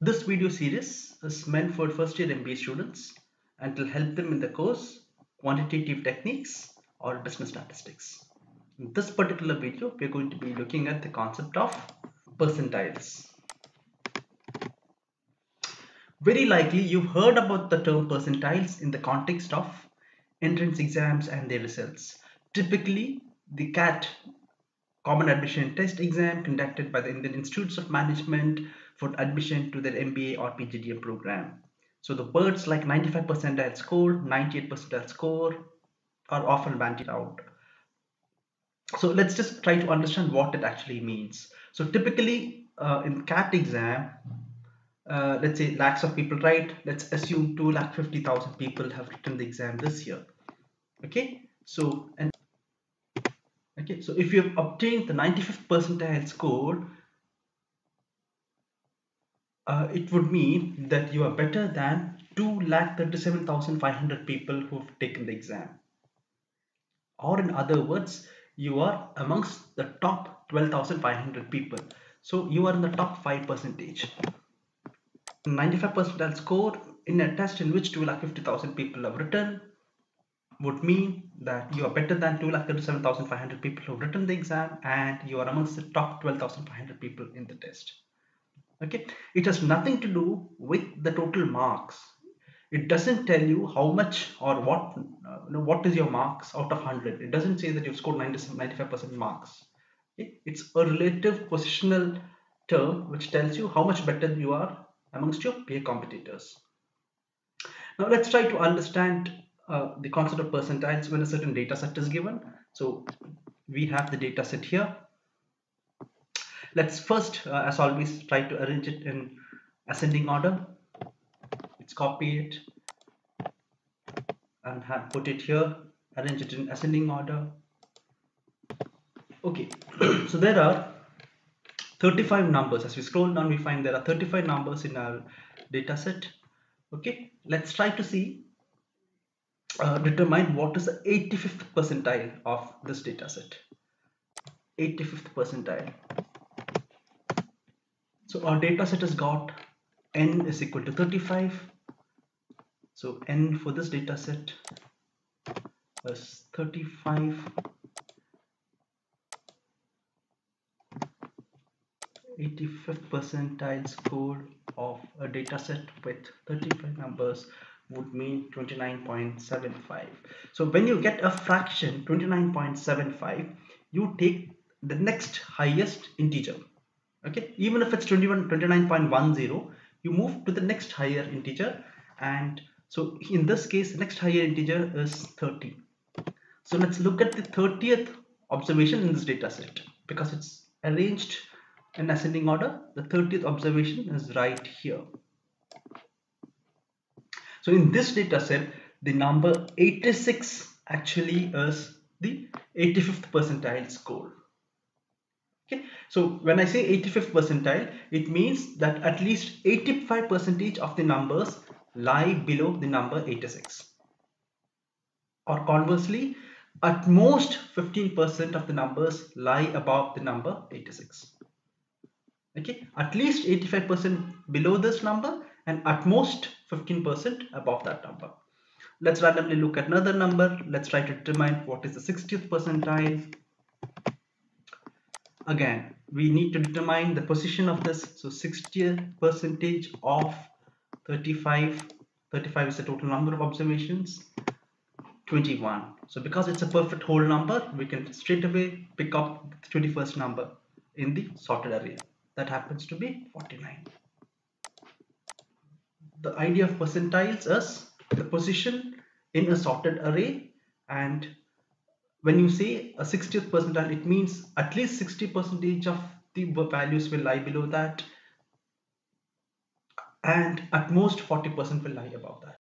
This video series is meant for first year MBA students and will help them in the course Quantitative Techniques or Business Statistics. In this particular video, we are going to be looking at the concept of percentiles. Very likely you've heard about the term percentiles in the context of entrance exams and their results. Typically, the CAT Common Admission Test exam conducted by the Indian Institutes of Management for admission to their MBA or PGDM program. So the words like 95 percentile score, 98 percentile score are often bandied out. So let's just try to understand what it actually means. So typically in CAT exam, let's say lakhs of people, right? Let's assume 2,50,000 people have written the exam this year. Okay, so if you have obtained the 95th percentile score, it would mean that you are better than 2,37,500 people who have taken the exam. Or in other words, you are amongst the top 12,500 people. So you are in the top 5%. 95 percentile score in a test in which 2,50,000 people have written would mean that you are better than 2,37,500 people who have written the exam, and you are amongst the top 12,500 people in the test. Okay, it has nothing to do with the total marks. It doesn't tell you how much or what is your marks out of 100. It doesn't say that you've scored 95% marks. Okay? It's a relative positional term which tells you how much better you are amongst your peer competitors. Now let's try to understand the concept of percentiles when a certain data set is given. So we have the data set here. Let's first, as always, try to arrange it in ascending order. Let's copy it and put it here, arrange it in ascending order. Okay, so there are 35 numbers. As we scroll down, we find there are 35 numbers in our data set. Okay, let's try to see determine what is the 85th percentile of this data set. 85th percentile. So our data set has got n is equal to 35. So n for this data set is 35. 85th percentile score of a data set with 35 numbers would mean 29.75. So when you get a fraction 29.75, you take the next highest integer. Okay, even if it's 29.10, you move to the next higher integer, and so in this case the next higher integer is 30. So let's look at the 30th observation in this data set. Because it's arranged in ascending order, the 30th observation is right here. So in this data set, the number 86 actually is the 85th percentile score. Okay, so when I say 85th percentile, it means that at least 85% of the numbers lie below the number 86. Or conversely, at most 15% of the numbers lie above the number 86. Okay, at least 85% below this number and at most 15% above that number. Let's randomly look at another number. Let's try to determine what is the 60th percentile. Again, we need to determine the position of this. So 60th percentage of 35. 35 is the total number of observations. 21. So because it's a perfect whole number, we can straight away pick up the 21st number in the sorted array. That happens to be 49. The idea of percentiles is the position in a sorted array, and when you say a 60th percentile, it means at least 60% of the values will lie below that, and at most 40% will lie above that.